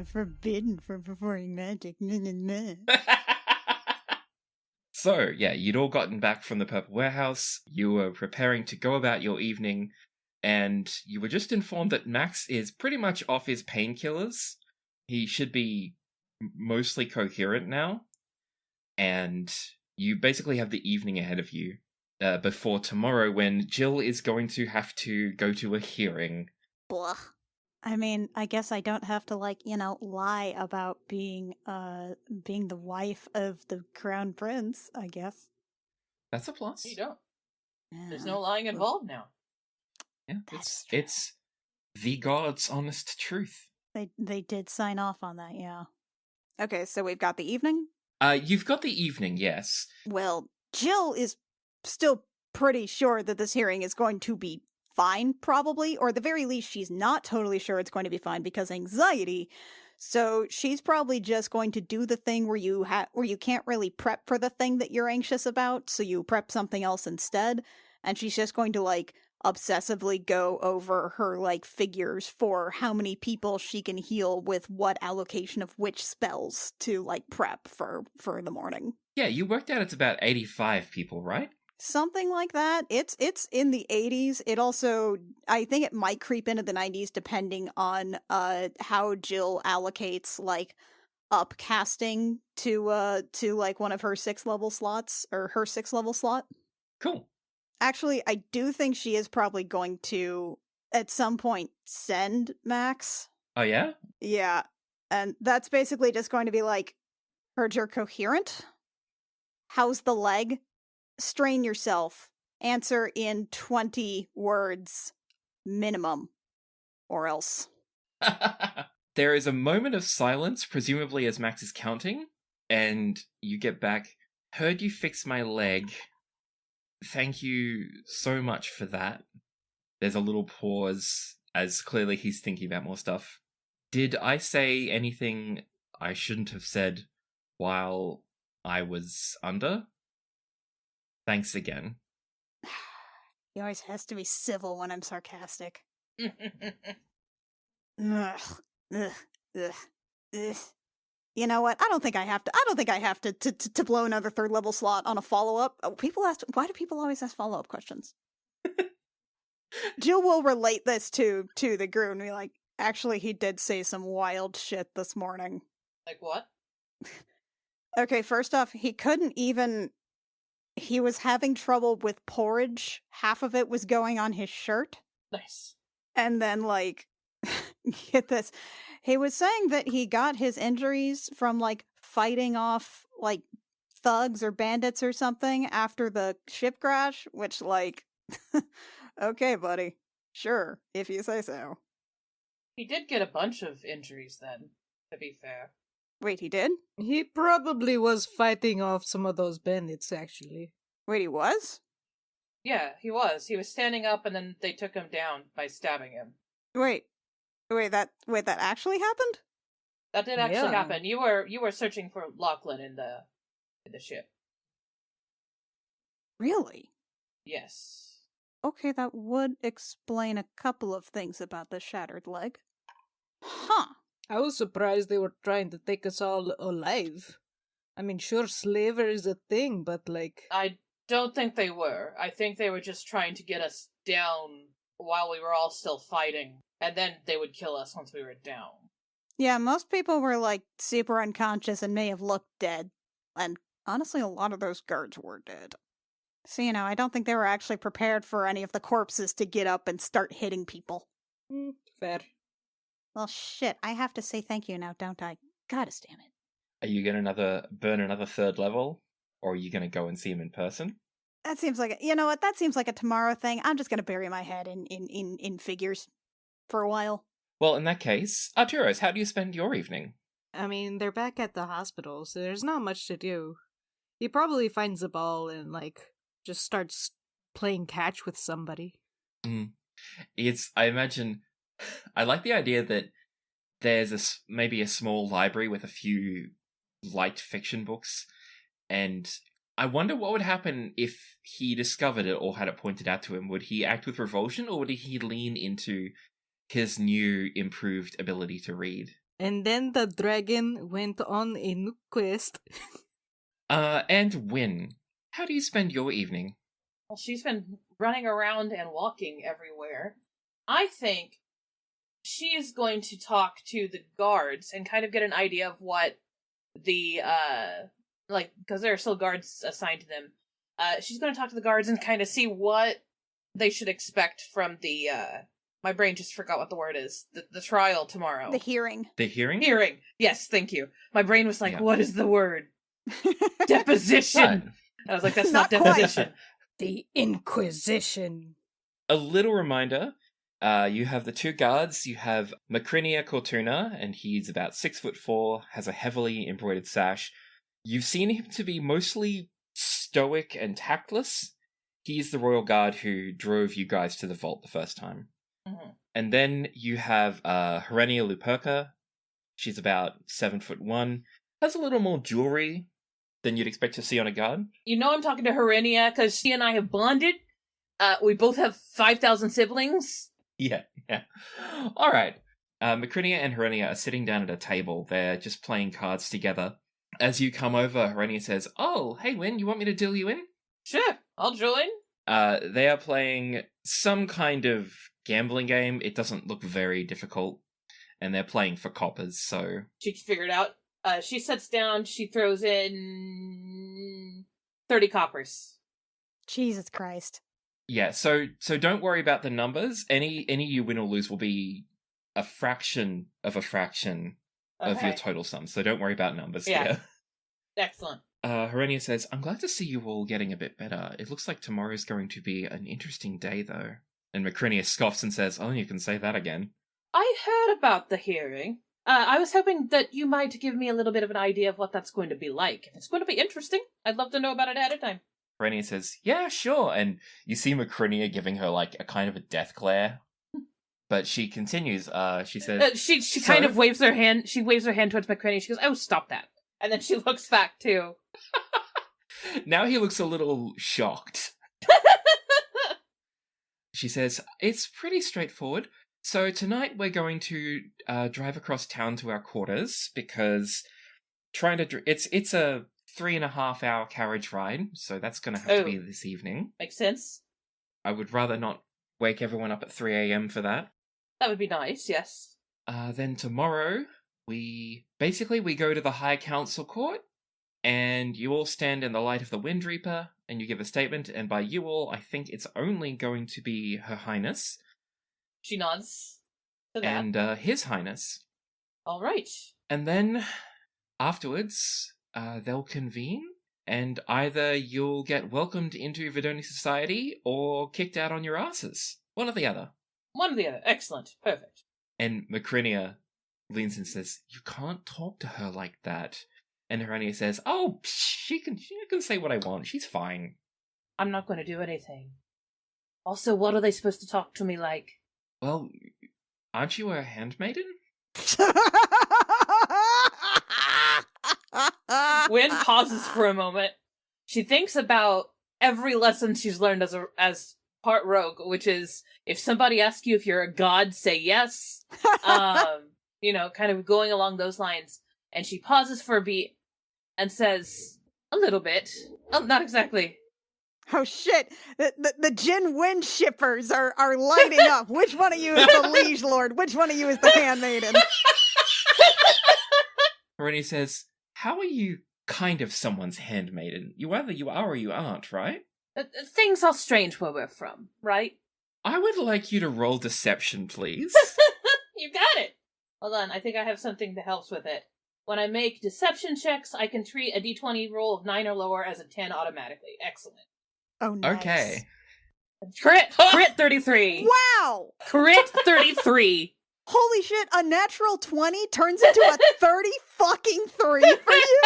Forbidden from performing magic. So, yeah, you'd all gotten back from the Purple Warehouse, you were preparing to go about your evening, and you were just informed that Max is pretty much off his painkillers. He should be mostly coherent now, and you basically have the evening ahead of you before tomorrow when Jill is going to have to go to a hearing. Blah. I mean, I guess I don't have to, lie about being the wife of the crown prince, I guess. That's a plus. You don't. Yeah. There's no lying involved now. Yeah, it's the God's honest truth. They did sign off on that, yeah. Okay, so we've got the evening? You've got the evening, yes. Well, Jill is still pretty sure that this hearing is going to be fine, probably, or at the very least, she's not totally sure it's going to be fine because anxiety. So she's probably just going to do the thing where you can't really prep for the thing that you're anxious about, so you prep something else instead, and she's just going to obsessively go over her figures for how many people she can heal with what allocation of which spells to prep for the morning. Yeah, you worked out it's about 85 people, right? Something like that. It's in the 80s. It also, I think it might creep into the 90s depending on how Jill allocates upcasting to one of her 6th level slots, or her 6th level slot. Cool. Actually, I do think she is probably going to at some point send Max. Oh yeah? Yeah. And that's basically just going to be heard you're coherent. How's the leg? Strain yourself. Answer in 20 words minimum, or else. There is a moment of silence, presumably as Max is counting, and you get back, heard you fix my leg. Thank you so much for that. There's a little pause, as clearly he's thinking about more stuff. Did I say anything I shouldn't have said while I was under? Thanks again. He always has to be civil when I'm sarcastic. Ugh, ugh, ugh, ugh. You know what? I don't think I have to blow another 3rd level slot on a follow-up. Why do people always ask follow-up questions? Jill will relate this to the group and be like, actually, he did say some wild shit this morning. Like what? Okay, first off, he was having trouble with porridge. Half of it was going on his shirt. Nice. And then, get this. He was saying that he got his injuries from, fighting off, thugs or bandits or something after the ship crash, which, okay, buddy. Sure, if you say so. He did get a bunch of injuries then, to be fair. Wait, he did? He probably was fighting off some of those bandits, actually. Wait, he was? Yeah, he was. He was standing up and then they took him down by stabbing him. Wait, that actually happened? That did actually happen. You were searching for Lachlan in the ship. Really? Yes. Okay, that would explain a couple of things about the shattered leg. Huh. I was surprised they were trying to take us all alive. I mean, sure, slavery is a thing, but I don't think they were. I think they were just trying to get us down while we were all still fighting, and then they would kill us once we were down. Yeah, most people were, super unconscious and may have looked dead. And honestly, a lot of those guards were dead. So, I don't think they were actually prepared for any of the corpses to get up and start hitting people. Fair. Well, shit, I have to say thank you now, don't I? God damn it. Are you going to burn another 3rd level? Or are you going to go and see him in person? That seems like you know what? That seems like a tomorrow thing. I'm just going to bury my head in figures for a while. Well, in that case, Arturos, how do you spend your evening? I mean, they're back at the hospital, so there's not much to do. He probably finds a ball and, just starts playing catch with somebody. I imagine, I like the idea that there's maybe a small library with a few light fiction books, and I wonder what would happen if he discovered it or had it pointed out to him. Would he act with revulsion, or would he lean into his new improved ability to read? And then the dragon went on a new quest. And Win, how do you spend your evening? Well, she's been running around and walking everywhere. I think she's going to talk to the guards and kind of get an idea of what the, because there are still guards assigned to them. She's going to talk to the guards and kind of see what they should expect from the, my brain just forgot what the word is. The trial tomorrow. The hearing. The hearing? Hearing. Yes, thank you. My brain was like, Yeah. what is the word? Deposition! I was like, that's not Not quite. deposition. The Inquisition. A little reminder, you have the two guards. You have Macrinia Cortuna, and he's about 6'4", has a heavily embroidered sash. You've seen him to be mostly stoic and tactless. He's the royal guard who drove you guys to the vault the first time. Mhm. And then you have Herenia Luperca. She's about 7'1", has a little more jewelry than you'd expect to see on a guard. You know I'm talking to Herenia because she and I have bonded. We both have 5,000 siblings. Yeah. All right. Macrinia and Herenia are sitting down at a table. They're just playing cards together. As you come over, Herenia says, "Oh, hey, Win, you want me to deal you in?" Sure, I'll join. They are playing some kind of gambling game. It doesn't look very difficult. And they're playing for coppers, so... She figured out. She sits down, she throws in 30 coppers. Jesus Christ. Yeah, so don't worry about the numbers. Any you win or lose will be a fraction of a fraction of your total sum. So don't worry about numbers here. Excellent. Herenia says, "I'm glad to see you all getting a bit better. It looks like tomorrow's going to be an interesting day, though." And Macrinia scoffs and says, "Oh, you can say that again." I heard about the hearing. I was hoping that you might give me a little bit of an idea of what that's going to be like. If it's going to be interesting, I'd love to know about it ahead of time. Herenia says, "Yeah, sure." And you see Macrinia giving her like a kind of a death glare. But she continues, she says... She kind of waves her hand. She waves her hand towards Macrinia. She goes, "Oh, stop that." And then she looks back too. Now he looks a little shocked. She says, "It's pretty straightforward. So tonight we're going to drive across town to our quarters because it's a 3.5 hour carriage ride, so that's going to have to be this evening. Makes sense. I would rather not wake everyone up at 3 a.m. for that. That would be nice, yes. Then tomorrow we go to the High Council Court, and you all stand in the light of the Wind Reaper, and you give a statement, and by you all, I think it's only going to be Her Highness. She nods to that. And His Highness. All right. And then, afterwards, they'll convene, and either you'll get welcomed into Vidoni society, or kicked out on your asses. One or the other. One or the other. Excellent. Perfect. And Macrinia leans and says, "You can't talk to her like that." And Herenia says, "Oh, she can say what I want. She's fine." I'm not going to do anything. Also, what are they supposed to talk to me like? "Well, aren't you a handmaiden?" Wynn pauses for a moment. She thinks about every lesson she's learned as part rogue, which is if somebody asks you if you're a god, say yes. Kind of going along those lines. And she pauses for a beat and says, "A little bit. Oh, not exactly." Oh shit! The Jin Wind shippers are lighting up. Which one of you is the liege lord? Which one of you is the handmaiden? Herenia says, "How are you kind of someone's handmaiden? Either you are or you aren't, right?" Things are strange where we're from, right? "I would like you to roll deception, please." You got it! Hold on, I think I have something that helps with it. When I make deception checks, I can treat a d20 roll of 9 or lower as a 10 automatically. Excellent. Oh, nice. Okay. Crit 33. Wow! Crit 33. Holy shit! A natural 20 turns into a 30 fucking 3 for you.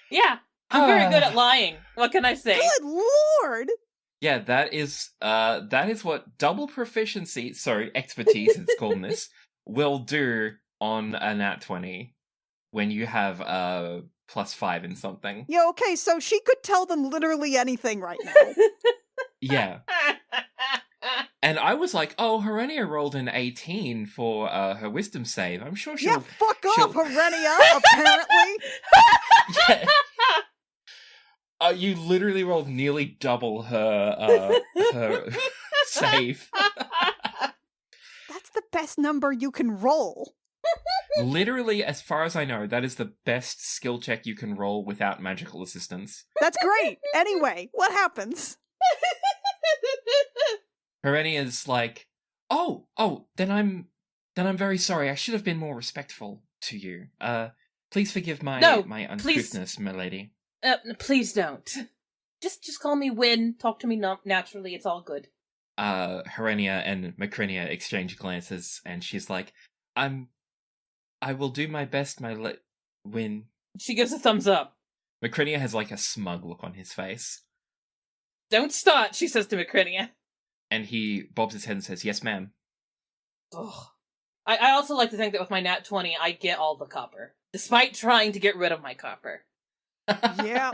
Yeah, I'm very good at lying. What can I say? Good lord! Yeah, that is what double proficiency, expertise it's called in this, will do on a nat 20 when you have +5 in something. Yeah, okay, so she could tell them literally anything right now. Yeah. And I was like, oh, Herenia rolled an 18 for her wisdom save. I'm sure Yeah, she'll... fuck off, she'll- Herenia, apparently. Yeah. You literally rolled nearly double her save. That's the best number you can roll. Literally, as far as I know, that is the best skill check you can roll without magical assistance. That's great. Anyway, what happens? Herenia's like, oh, then I'm very sorry. I should have been more respectful to you. Please forgive my No, my please. uncouthness, my lady. Please don't. Just call me Win. Talk to me naturally. It's all good. Herenia and Macrinia exchange glances, and she's like, I will do my best, Win. She gives a thumbs up. Macrinia has like a smug look on his face, Don't start, she says to Macrinia. and he bobs his head and says, yes, ma'am. Ugh. I also like to think that with my nat 20, I get all the copper, despite trying to get rid of my copper. Yeah.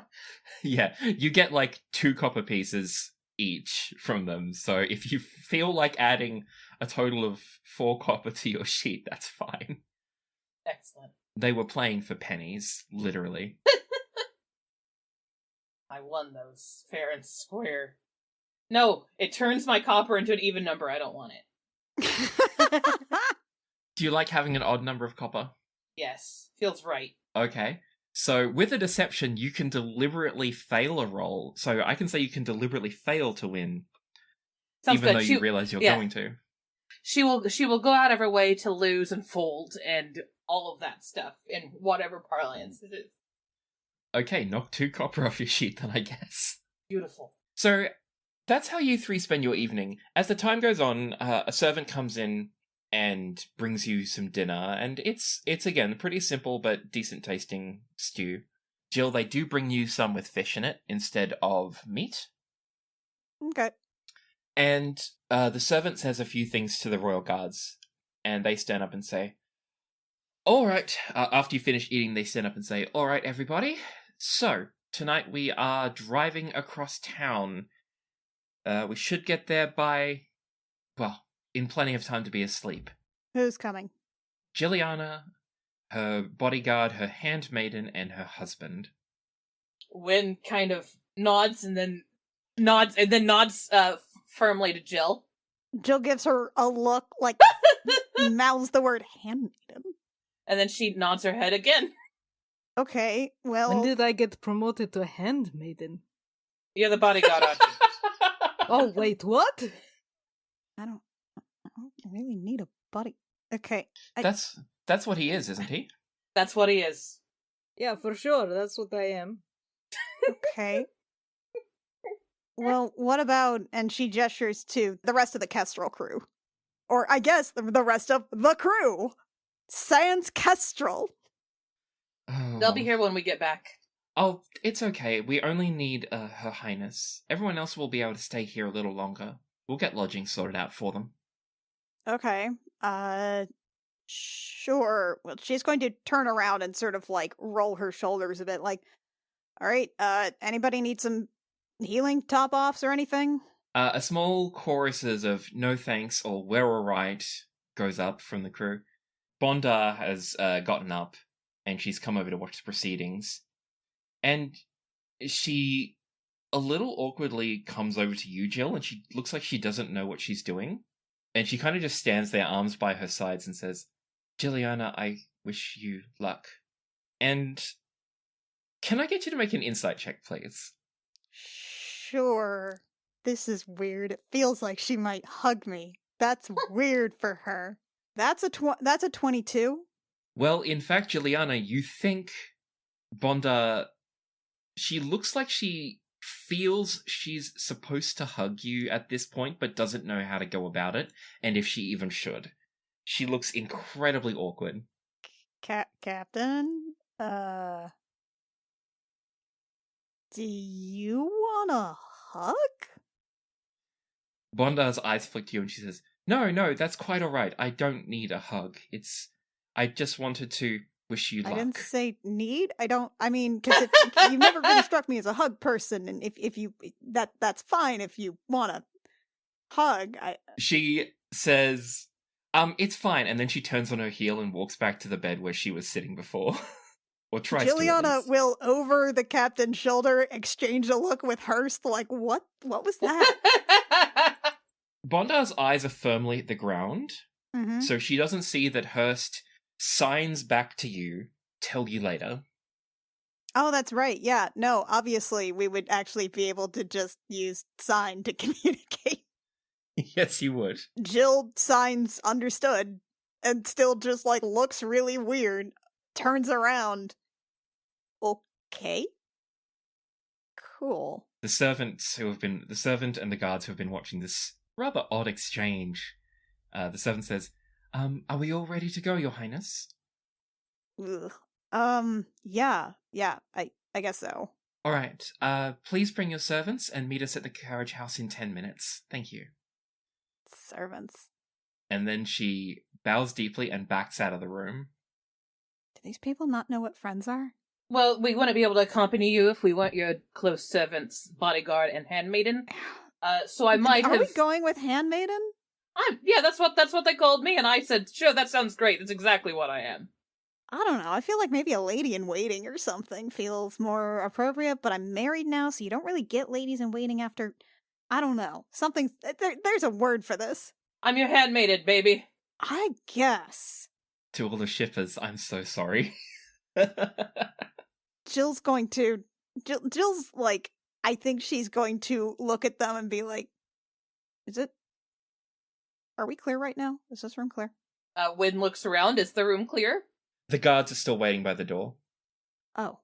Yeah, you get like 2 copper pieces each from them, so if you feel like adding a total of 4 copper to your sheet, that's fine. Excellent. They were playing for pennies, literally. I won those, fair and square. No, it turns my copper into an even number. I don't want it. Do you like having an odd number of copper? Yes, feels right. Okay. So with a deception, you can deliberately fail a roll. So I can say you can deliberately fail to win, Sounds even good. though you realize you're going to. She will go out of her way to lose and fold and all of that stuff in whatever parlance it is. Okay, knock 2 copper off your sheet then, I guess. Beautiful. So that's how you 3 spend your evening. As the time goes on, a servant comes in and brings you some dinner, and it's again pretty simple but decent tasting stew. Jill, they do bring you some with fish in it instead of meat. Okay. And the servant says a few things to the royal guards, and they stand up and say, all right, after you finish eating, they stand up and say, all right, everybody, so tonight we are driving across town. We should get there by, well, in plenty of time to be asleep. Who's coming? Jilliana, her bodyguard, her handmaiden, and her husband. Wynn kind of nods firmly to Jill. Jill gives her a look, like, mouths the word handmaiden. And then she nods her head again. Okay, well... When did I get promoted to handmaiden? You're the bodyguard, aren't you? Oh, wait, what? I don't really need a buddy. Okay. That's what he is, isn't he? That's what he is. Yeah, for sure, that's what I am. Okay. Well, what about... And she gestures to the rest of the Kestrel crew. Or, I guess, the rest of the crew. Sans Kestrel. Oh. They'll be here when we get back. Oh, it's okay. We only need Her Highness. Everyone else will be able to stay here a little longer. We'll get lodging sorted out for them. Okay. Sure. Well, she's going to turn around and sort of, like, roll her shoulders a bit, like, all right, anybody need some healing top-offs or anything? A small choruses of no thanks or we're alright goes up from the crew. Bondar has gotten up, and she's come over to watch the proceedings. And she a little awkwardly comes over to you, Jill, and she looks like she doesn't know what she's doing. And she kind of just stands there, arms by her sides, and says, Jilliana, I wish you luck. And can I get you to make an insight check, please? Sure. This is weird. It feels like she might hug me. That's weird for her. That's a 22. Well, in fact, Juliana, you think Bonda... She looks like she feels she's supposed to hug you at this point, but doesn't know how to go about it, and if she even should. She looks incredibly awkward. Captain? Do you want a hug? Bonda's eyes flick to you and she says, No, that's quite alright. I don't need a hug. I just wanted to wish you luck. I didn't say need. Because you've never really struck me as a hug person, and if you, that's fine if you wanna hug. She says, it's fine. And then she turns on her heel and walks back to the bed where she was sitting before. Or tries to, at Juliana least. will, over the captain's shoulder, exchange a look with Hurst, like, what was that? Bondar's eyes are firmly at the ground, Mm-hmm. so she doesn't see that Hurst signs back to you, tell you later. Oh, that's right. Yeah, no, obviously we would actually be able to just use sign to communicate. Yes, you would. Jill signs understood and still just, like, looks really weird, turns around. Okay. Cool. The servant and the guards who have been watching this rather odd exchange, the servant says, are we all ready to go, Your Highness? Ugh. Yeah, I guess so. All right, please bring your servants and meet us at the carriage house in 10 minutes. Thank you. Servants. And then she bows deeply and backs out of the room. Do these people not know what friends are? Well, we wouldn't be able to accompany you if we weren't your close servants, bodyguard, and handmaiden. So I might Are have. we going with Handmaiden? Yeah, that's what they called me, and I said, sure, that sounds great. That's exactly what I am. I don't know. I feel like maybe a lady in waiting or something feels more appropriate, but I'm married now, so you don't really get ladies in waiting after. I don't know. Something. There's a word for this. I'm your handmaiden, baby. I guess. To all the shippers, I'm so sorry. Jill's going to. Jill's like. I think she's going to look at them and be like, "Is it? Are we clear right now? Is this room clear?" Wynn looks around. Is the room clear? The guards are still waiting by the door. Oh.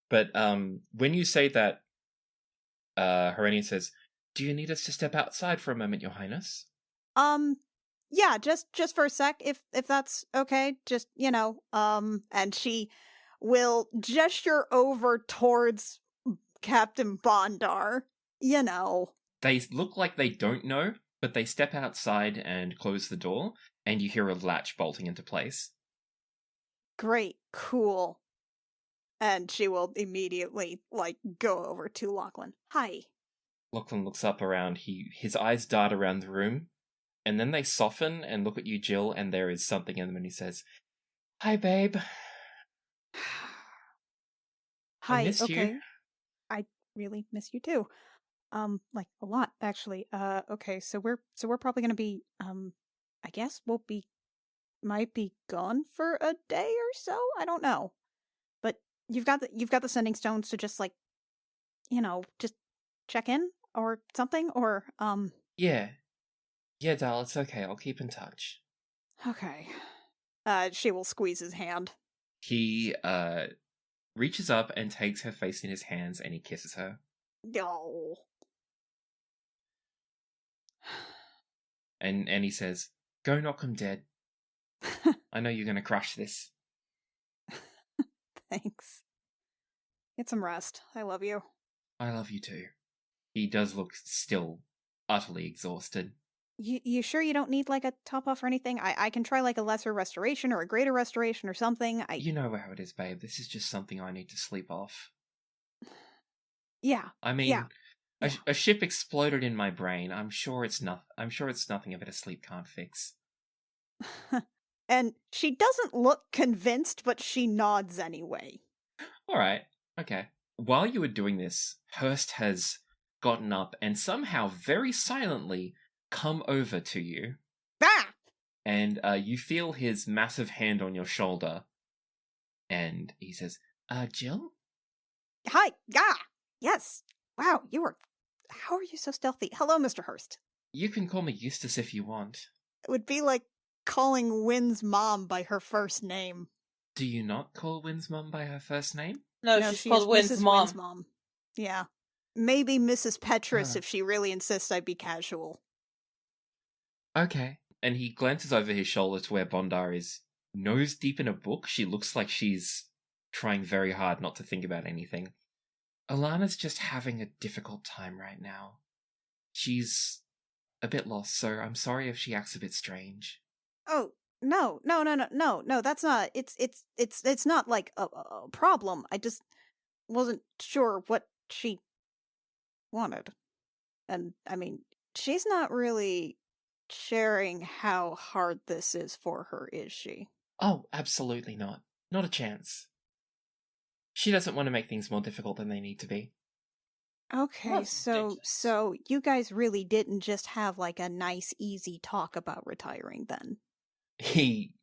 But when you say that, Herenia says, "Do you need us to step outside for a moment, Your Highness?" Yeah, just for a sec, if that's okay. Just, and she will gesture over towards Captain Bondar. They look like they don't know, but they step outside and close the door, and you hear a latch bolting into place. Great, cool. And she will immediately, go over to Lachlan. Hi. Lachlan looks up around. His eyes dart around the room, and then they soften and look at you, Jill, and there is something in them, and he says, "Hi, babe. Hi, I miss okay. you." I really miss you too. A lot, actually. Okay, so we're probably gonna be, I guess might be gone for a day or so. I don't know. But you've got the sending stones to just just check in or something or Yeah, Dal, it's okay. I'll keep in touch. okay. She will squeeze his hand. He reaches up and takes her face in his hands, and he kisses her. Oh. And he says, "Go knock 'em dead. I know you're gonna crush this." Thanks. Get some rest. I love you. I love you too. He does look still utterly exhausted. You sure you don't need a top off or anything? I can try a lesser restoration or a greater restoration or something. You know how it is, babe. This is just something I need to sleep off. Yeah. I mean, yeah. a ship exploded in my brain. I'm sure it's nothing a bit of sleep can't fix. And she doesn't look convinced, but she nods anyway. All right. Okay. While you were doing this, Hurst has gotten up and somehow very silently come over to you. Ah! And you feel his massive hand on your shoulder. And he says, Jill? Hi. Yeah. Yes. Wow, how are you so stealthy? Hello, Mr. Hurst. You can call me Eustace if you want. It would be like calling Wynn's mom by her first name. Do you not call Wynn's mum by her first name? No, she's called Wynn's Mrs. mom. Wynn's mom. Yeah. Maybe Mrs. Petrus if she really insists I be casual. Okay. And he glances over his shoulder to where Bondar is nose deep in a book. She looks like she's trying very hard not to think about anything. Alana's just having a difficult time right now. She's a bit lost, so I'm sorry if she acts a bit strange. Oh, no, that's not, it's not like a problem. I just wasn't sure what she wanted. And, I mean, she's not really sharing how hard this is for her, is she? Oh, absolutely not. Not a chance. She doesn't want to make things more difficult than they need to be. Okay, That's so ridiculous. you guys really didn't just have like a nice, easy talk about retiring then. He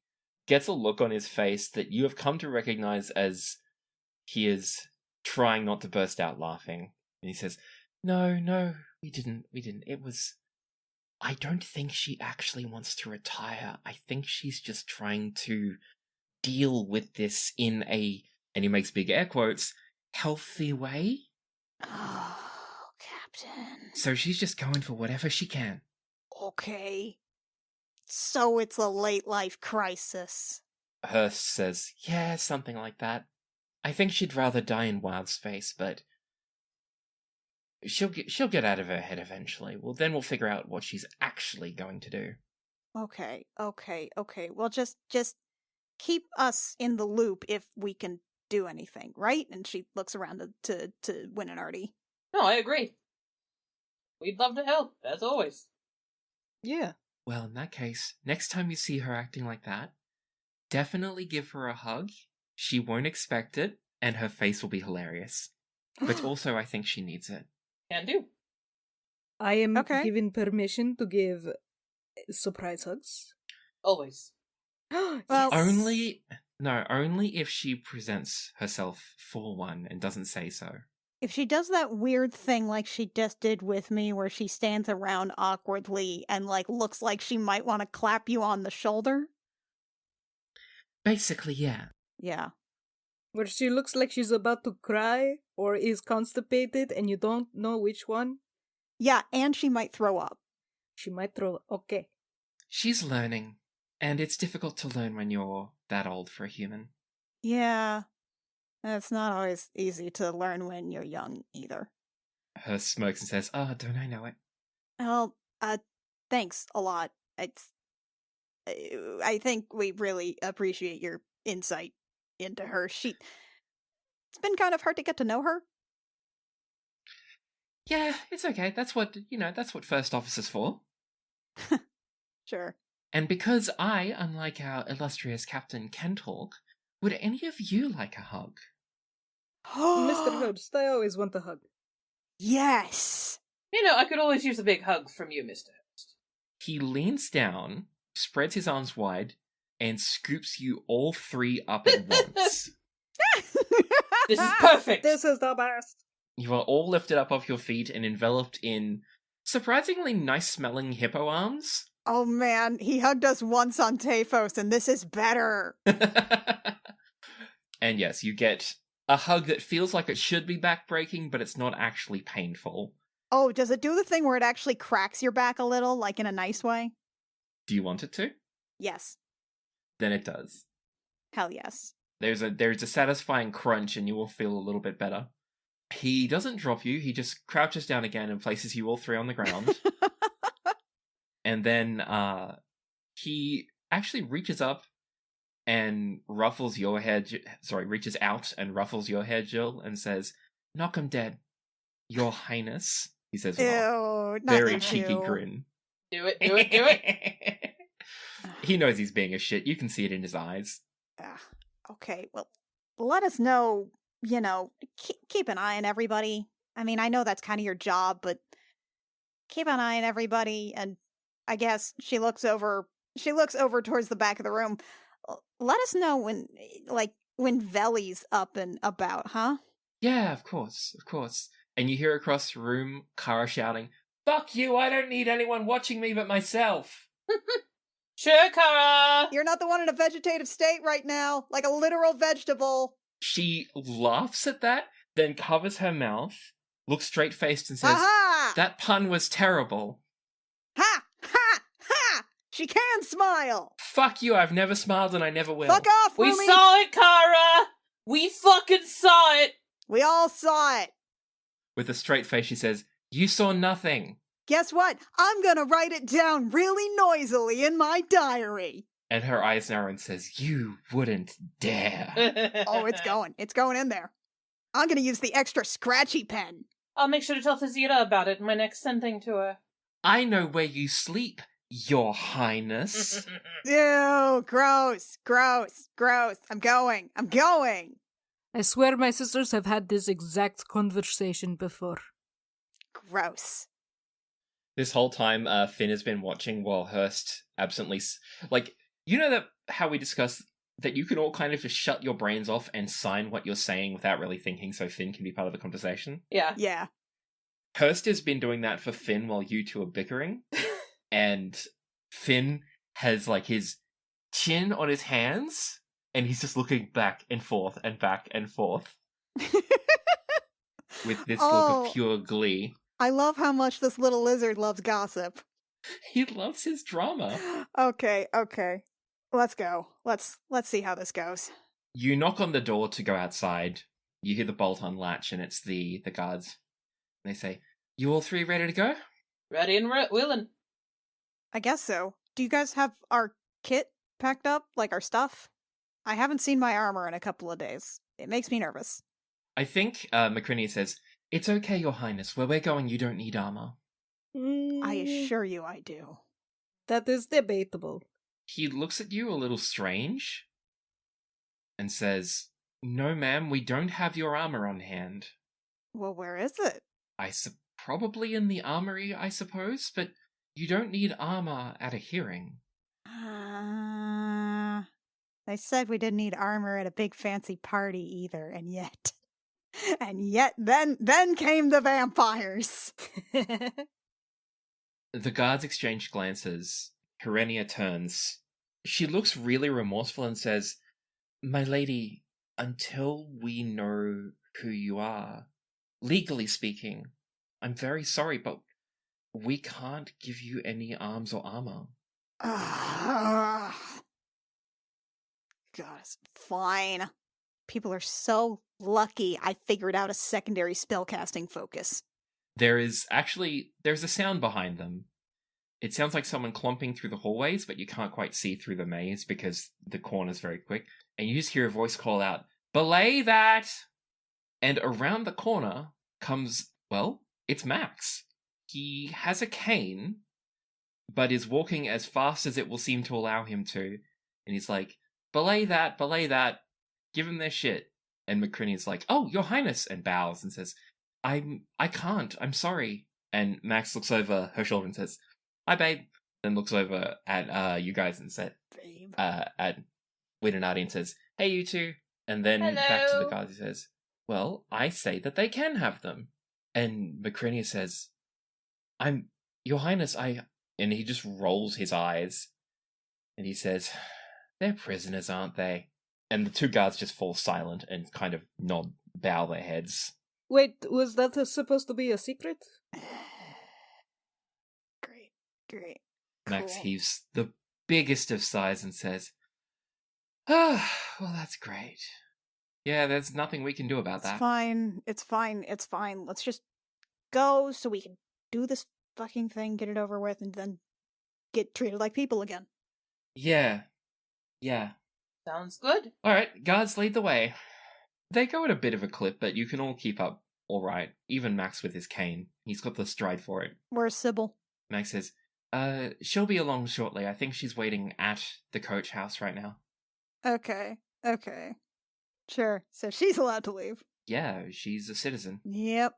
gets a look on his face that you have come to recognize as he is trying not to burst out laughing. And he says, No, we didn't. It was... I don't think she actually wants to retire. I think she's just trying to deal with this in a, and he makes big air quotes, healthy way. Oh, Captain. So she's just going for whatever she can. Okay. So it's a late life crisis. Hearst says, yeah, something like that. I think she'd rather die in wild space, but she'll get out of her head eventually. Well, then we'll figure out what she's actually going to do. Okay. Well, just keep us in the loop if we can do anything, right? And she looks around to Win and Artie. No, I agree. We'd love to help, as always. Yeah. Well, in that case, next time you see her acting like that, definitely give her a hug. She won't expect it, and her face will be hilarious. But also, I think she needs it. Can do. I am Okay. given permission to give surprise hugs. Always. Well, Only if she presents herself for one and doesn't say so. if she does that weird thing like she just did with me where she stands around awkwardly and like looks like she might want to clap you on the shoulder. Basically, yeah. Yeah. Where she looks like she's about to cry or is constipated and you don't know which one. Yeah, and she might throw up. She might throw. Okay. She's learning, and it's difficult to learn when you're that old for a human. Yeah. It's not always easy to learn when you're young either. Her smokes and says, oh, don't I know it? Well, thanks a lot. I think we really appreciate your insight into her. It's been kind of hard to get to know her. Yeah, it's okay. That's what first officer's for. Sure. And because I, unlike our illustrious captain, can talk, would any of you like a hug? Mr. Host, I always want a hug. Yes. You know, I could always use a big hug from you, Mr. Host. He leans down, spreads his arms wide, and scoops you all three up at once. This is perfect! This is the best. You are all lifted up off your feet and enveloped in surprisingly nice-smelling hippo arms. Oh man, he hugged us once on Tafos, and this is better. And yes, you get a hug that feels like it should be backbreaking, but it's not actually painful. Oh, does it do the thing where it actually cracks your back a little, like in a nice way? Do you want it to? Yes. Then it does. Hell yes. There's a satisfying crunch and you will feel a little bit better. He doesn't drop you, he just crouches down again and places you all three on the ground. And then he actually reaches up and ruffles your hair, reaches out and ruffles your hair, Jill, and says, knock 'em dead, your highness. He says, with a Ew, not very you cheeky two. grin. Do it. He knows he's being a shit, you can see it in his eyes. Okay, well, let us know, keep an eye on everybody. I mean, I know that's kind of your job, but keep an eye on everybody, and I guess she looks over towards the back of the room. Let us know when Veli's up and about, huh? Yeah, of course. And you hear across the room Kara shouting, fuck you, I don't need anyone watching me but myself. Sure, Kara! You're not the one in a vegetative state right now, like a literal vegetable. She laughs at that, then covers her mouth, looks straight-faced and says, Aha! that pun was terrible. Ha! Ha! Ha! She can smile! Fuck you, I've never smiled and I never will. Fuck off, We Rumi! saw it, Kara! We fucking saw it! We all saw it! With a straight face she says, you saw nothing. Guess what? I'm gonna write it down really noisily in my diary. And her eyes narrow and says, you wouldn't dare. Oh, it's going. It's going in there. I'm gonna use the extra scratchy pen. I'll make sure to tell Fazira about it in my next sending to her. I know where you sleep, Your Highness. Ew, gross, gross, gross. I'm going. I swear my sisters have had this exact conversation before. Gross. This whole time, Finn has been watching while Hurst absently... you know that how we discussed that you can all kind of just shut your brains off and sign what you're saying without really thinking so Finn can be part of the conversation? Yeah. Yeah. Hurst has been doing that for Finn while you two are bickering. And Finn has, like, his chin on his hands, and he's just looking back and forth and back and forth with this look of pure glee. I love how much this little lizard loves gossip. He loves his drama. Okay. Let's go. Let's see how this goes. You knock on the door to go outside. You hear the bolt unlatch, and it's the guards. They say, "You all three ready to go?" Ready and willing. I guess so. Do you guys have our kit packed up? Like our stuff? I haven't seen my armor in a couple of days. It makes me nervous. I think Macrini says, "It's okay, Your Highness. Where we're going, you don't need armor." I assure you I do. That is debatable. He looks at you a little strange and says, "No, ma'am, we don't have your armor on hand." Well, where is it? Probably in the armory, I suppose, but you don't need armor at a hearing. They said we didn't need armor at a big fancy party either, and yet then came the vampires. The guards exchange glances. Herenia turns. She looks really remorseful and says, "My lady, until we know who you are, legally speaking, I'm very sorry, but we can't give you any arms or armor." God, it's fine. People are so lucky I figured out a secondary spellcasting focus. There's a sound behind them. It sounds like someone clomping through the hallways, but you can't quite see through the maze because the corner's very quick. And you just hear a voice call out, "Belay that!" And around the corner comes, well, it's Max. He has a cane, but is walking as fast as it will seem to allow him to. And he's like, belay that, give them their shit." And McCriney's like, "Oh, Your Highness," and bows and says, I can't, I'm sorry." And Max looks over her shoulder and says, "Hi, babe." Then looks over at you guys and said, Babe. at Winanati and says, "Hey, you two." And then back to the Hello. guards, he says, "Well, I say that they can have them." And McCriney says, "Your Highness, and he just rolls his eyes. And he says, "They're prisoners, aren't they?" And the two guards just fall silent and kind of bow their heads. Wait, was that supposed to be a secret? Great. Max Cool. heaves the biggest of sighs and says, "Ah, well, that's great. Yeah, there's nothing we can do about that." It's fine. Let's just go so we can do this fucking thing, get it over with, and then get treated like people again. Yeah. Sounds good. Alright, guards lead the way. They go at a bit of a clip, but you can all keep up alright. Even Max with his cane. He's got the stride for it. Where's Sybil? Max says, "She'll be along shortly. I think she's waiting at the coach house right now." Okay. Sure. So she's allowed to leave. Yeah, she's a citizen. Yep.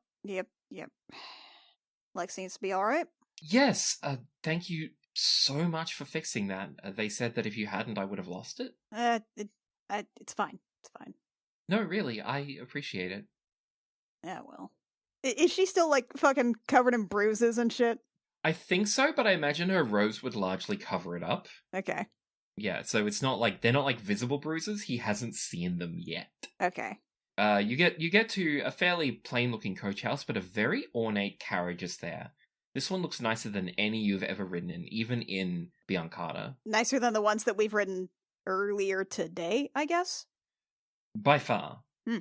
Lex seems to be alright. Yes, thank you so much for fixing that. They said that if you hadn't, I would have lost it. It's fine. No, really, I appreciate it. Yeah, well. Is she still, like, fucking covered in bruises and shit? I think so, but I imagine her robes would largely cover it up. Okay. Yeah, so it's not like, they're not like visible bruises. He hasn't seen them yet. Okay. You get to a fairly plain-looking coach house, but a very ornate carriage is there. This one looks nicer than any you've ever ridden in, even in Biancarta. Nicer than the ones that we've ridden earlier today, I guess? By far. Hmm.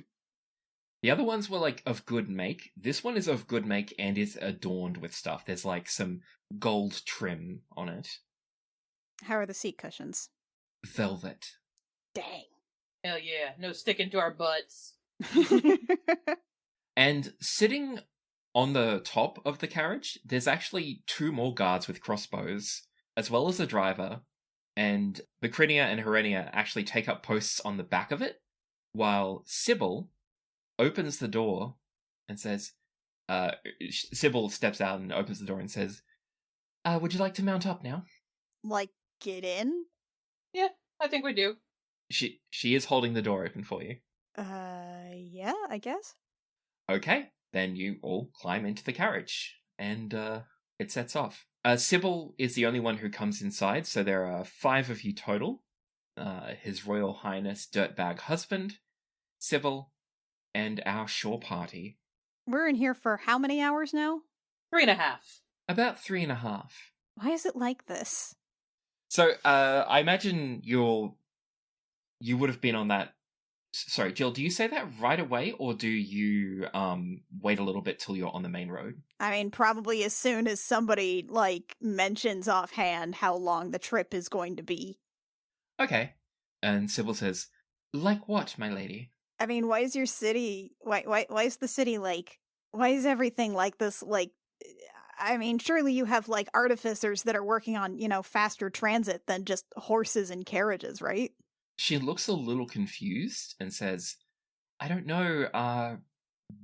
The other ones were, like, of good make. This one is of good make and is adorned with stuff. There's, like, some gold trim on it. How are the seat cushions? Velvet. Dang. Hell yeah. No sticking to our butts. And sitting On the top of the carriage, there's actually 2 more guards with crossbows, as well as a driver, and Bacrinia and Herenia actually take up posts on the back of it, while Sybil opens the door and says, Sybil steps out and opens the door and says, would you like to mount up now? Like, get in? Yeah, I think we do. She is holding the door open for you. Yeah, I guess. Okay, then you all climb into the carriage, and it sets off. Sybil is the only one who comes inside, so there are 5 of you total. His Royal Highness Dirtbag Husband, Sybil, and our shore party. We're in here for how many hours now? 3.5. About 3.5. Why is it like this? So, I imagine you would have been on that. Sorry, Jill, do you say that right away, or do you wait a little bit till you're on the main road? I mean, probably as soon as somebody, like, mentions offhand how long the trip is going to be. Okay. And Sybil says, like what, my lady? I mean, why is your city... Why is the city, like... Why is everything like this, like... I mean, surely you have, like, artificers that are working on, faster transit than just horses and carriages, right? She looks a little confused and says, I don't know,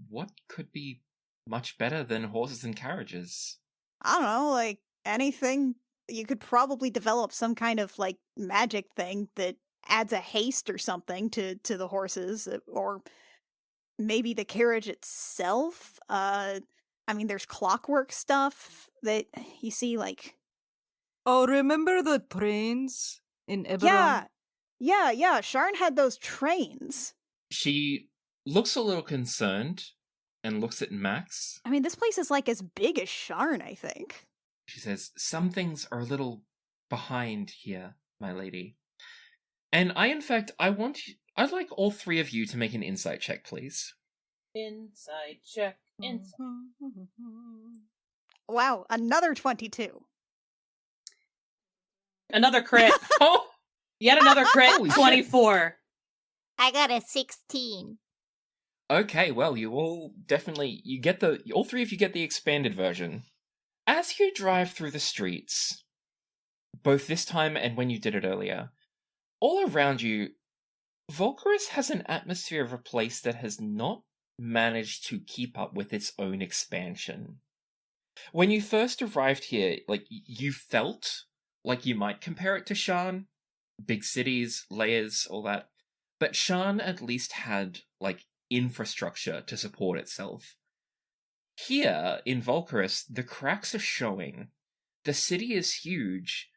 what could be much better than horses and carriages? I don't know, like, anything. You could probably develop some kind of, like, magic thing that adds a haste or something to the horses, or maybe the carriage itself. I mean, there's clockwork stuff that you see, like... Oh, remember the trains in Eberron? Yeah, Sharn had those trains. She looks a little concerned and looks at Max. I mean, this place is, like, as big as Sharn, I think. She says, some things are a little behind here, my lady. And I'd like all 3 of you to make an insight check, please. Inside check. Inside. Wow, another 22. Another crit. Oh! Yet another crit. Holy shit. 24. I got a 16. Okay, well, you all definitely, all 3 of you get the expanded version. As you drive through the streets, both this time and when you did it earlier, all around you, Vulkarus has an atmosphere of a place that has not managed to keep up with its own expansion. When you first arrived here, like, you felt like you might compare it to Sharn. Big cities, layers, all that. But Sharn at least had, like, infrastructure to support itself. Here, in Vulkarus, the cracks are showing. The city is huge,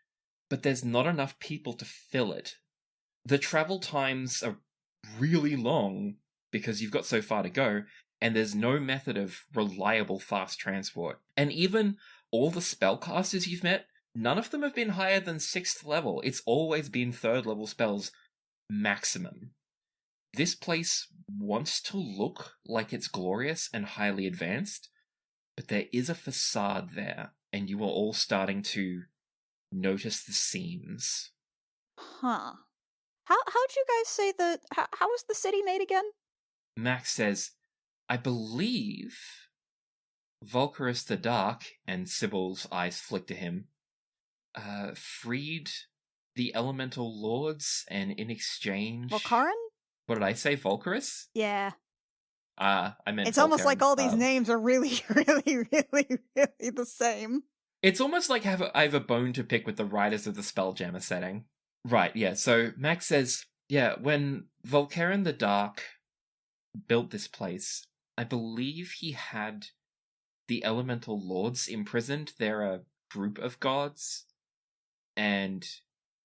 but there's not enough people to fill it. The travel times are really long, because you've got so far to go, and there's no method of reliable fast transport. And even all the spellcasters you've met, none of them have been higher than 6th level. It's always been 3rd level spells maximum. This place wants to look like it's glorious and highly advanced, but there is a facade there, and you are all starting to notice the seams. Huh. How'd you guys say that... How was the city made again? Max says, I believe Vulkarus the Dark, and Sybil's eyes flick to him, freed the elemental lords, and in exchange... Vulkaran? What did I say, Vulkarus? Yeah. I meant It's almost Vulkaran. like all these names are really, really, really, really the same. It's almost like I have a bone to pick with the writers of the Spelljammer setting. Right, yeah, so Max says, yeah, when Vulkaran the Dark built this place, I believe he had the elemental lords imprisoned. They're a group of gods, and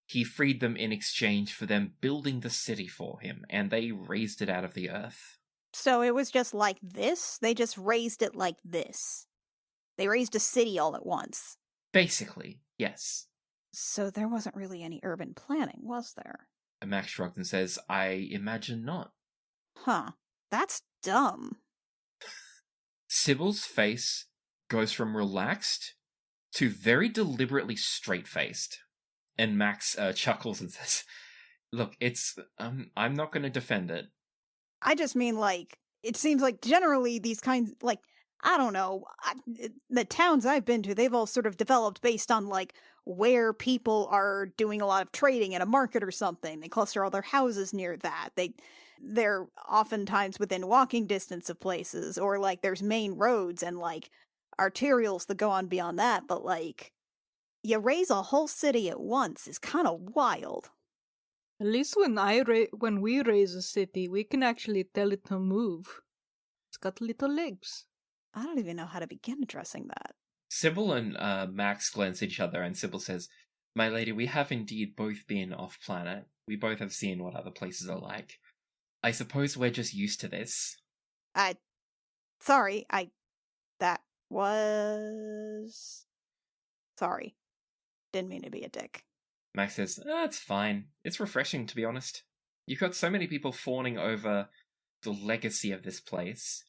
he freed them in exchange for them building the city for him, and they raised it out of the earth. So it was just like this? They just raised it like this? They raised a city all at once? Basically, yes. So there wasn't really any urban planning, was there? And Max shrugged and says, I imagine not. Huh. That's dumb. Sybil's face goes from relaxed to very deliberately straight-faced. And Max chuckles and says, look, it's, I'm not going to defend it. I just mean, like, it seems like generally these kinds, like, I don't know. The towns I've been to, they've all sort of developed based on, like, where people are doing a lot of trading at a market or something. They cluster all their houses near that. They're oftentimes within walking distance of places, or, like, there's main roads and, like, arterials that go on beyond that, but, like, you raise a whole city at once is kind of wild. At least when we raise a city, we can actually tell it to move. It's got little legs. I don't even know how to begin addressing that. Sybil and Max glance at each other, and Sybil says, "My lady, we have indeed both been off-planet. We both have seen what other places are like. I suppose we're just used to this." Sorry, that was... Sorry. Didn't mean to be a dick. Max says, "It's fine. It's refreshing, to be honest. You've got so many people fawning over the legacy of this place,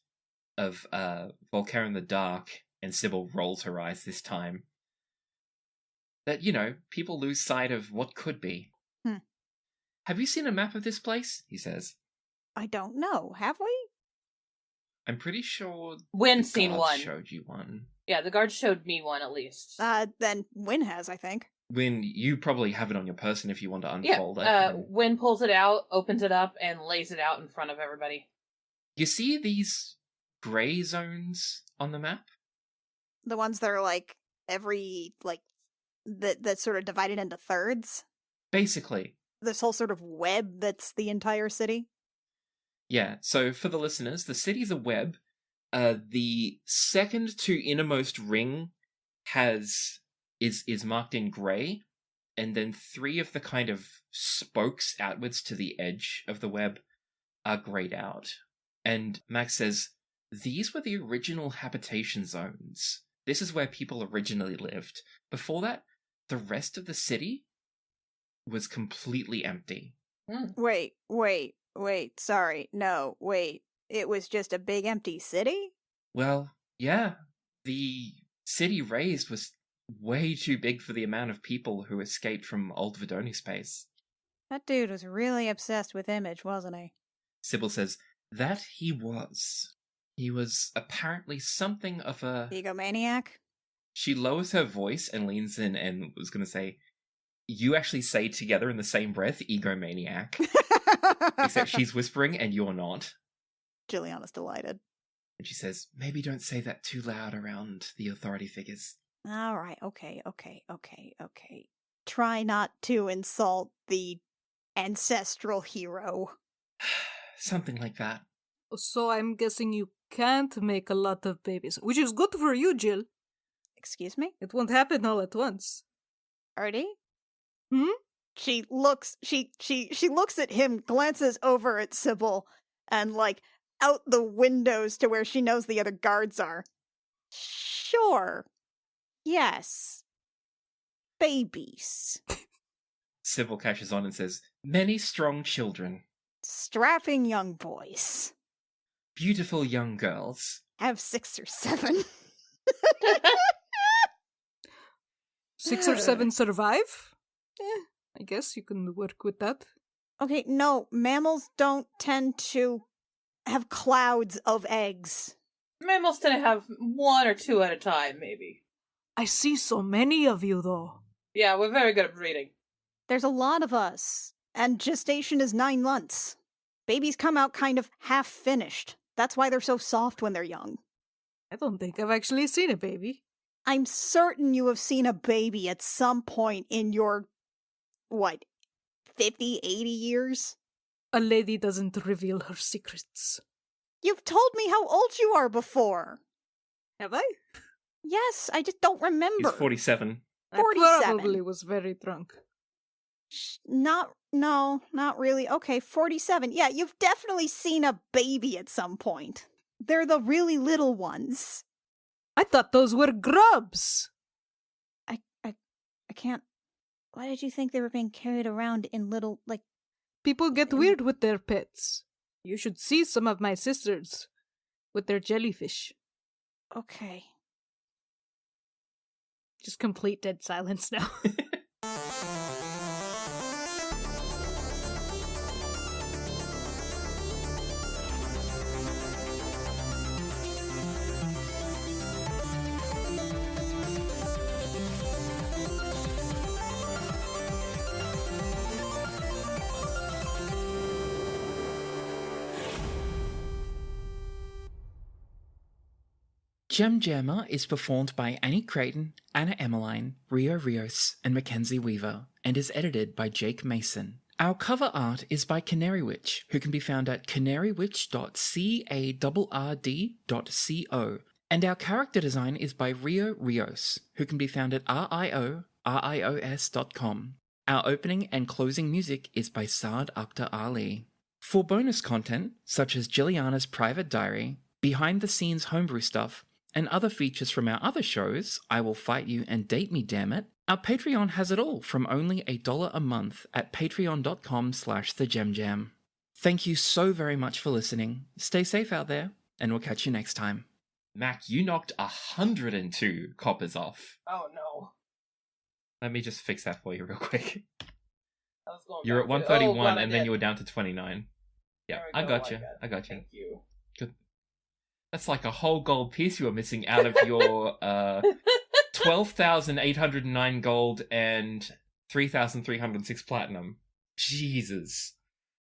of Vulkarus in the Dark," and Sybil rolls her eyes this time, "that, people lose sight of what could be." "Have you seen a map of this place?" he says. I don't know. Have we? "I'm pretty sure Wynn's the seen guards one. showed you one." Yeah, the guard showed me one at least. Then Wynn has, I think. Wynn, you probably have it on your person if you want to Yeah, unfold it. Wynn pulls it out, opens it up, and lays it out in front of everybody. You see these grey zones on the map? The ones that are, like, that's sort of divided into thirds? Basically. This whole sort of web that's the entire city? Yeah, so for the listeners, the city's a web. The second to innermost ring is marked in grey, and then 3 of the kind of spokes outwards to the edge of the web are greyed out. And Max says, "These were the original habitation zones. This is where people originally lived. Before that, the rest of the city was completely empty." Wait, sorry. No, wait. It was just a big empty city? Well, yeah. The city raised was way too big for the amount of people who escaped from old Vidoni space. That dude was really obsessed with image, wasn't he? Sybil says, "That he was. He was apparently something of a..." Egomaniac? She lowers her voice and leans in and was going to say, "You actually say together in the same breath, egomaniac." Except she's whispering and you're not. Juliana's delighted. And she says, "Maybe don't say that too loud around the authority figures." All right, okay. Try not to insult the ancestral hero. Something like that. So I'm guessing you can't make a lot of babies, which is good for you, Jill. Excuse me? It won't happen all at once. Artie? Hmm? She looks at him, glances over at Sybil, and, like, out the windows to where she knows the other guards are. Sure. Yes. Babies. Sybil catches on and says, "Many strong children. Strapping young boys. Beautiful young girls." Have 6 or 7. 6 or 7 survive? I guess you can work with that. Okay, no, mammals don't tend to have clouds of eggs. Mammals tend to have 1 or 2 at a time, maybe. I see so many of you, though. Yeah, we're very good at breeding. There's a lot of us, and gestation is 9 months. Babies come out kind of half-finished. That's why they're so soft when they're young. I don't think I've actually seen a baby. I'm certain you have seen a baby at some point in your, 50, 80 years? A lady doesn't reveal her secrets. You've told me how old you are before. Have I? Yes, I just don't remember. He's 47. 47. I probably was very drunk. Not really. Okay, 47. Yeah, you've definitely seen a baby at some point. They're the really little ones. I thought those were grubs! I can't... Why did you think they were being carried around in little, People get weird with their pets. You should see some of my sisters with their jellyfish. Okay. Just complete dead silence now. Jemjammer is performed by Annie Creighton, Anna Emmeline, Rio Rios, and Mackenzie Weaver, and is edited by Jake Mason. Our cover art is by Canary Witch, who can be found at canarywitch.carrd.co, and our character design is by Rio Rios, who can be found at rios.com. Our opening and closing music is by Saad Akhtar Ali. For bonus content, such as Jilliana's private diary, behind-the-scenes homebrew stuff, and other features from our other shows, I Will Fight You and Date Me Dammit, our Patreon has it all from only $1 a month at patreon.com/thejemjam. Thank you so very much for listening. Stay safe out there, and we'll catch you next time. Mac, you knocked 102 coppers off. Oh no. Let me just fix that for you real quick. I was going You're at back to- 131 oh, God, I and then did. you were down to 29. Yeah, There we I go, got you. got it. I got you. Thank you. Good. That's like a whole gold piece you were missing out of your 12,809 gold and 3,306 platinum. Jesus.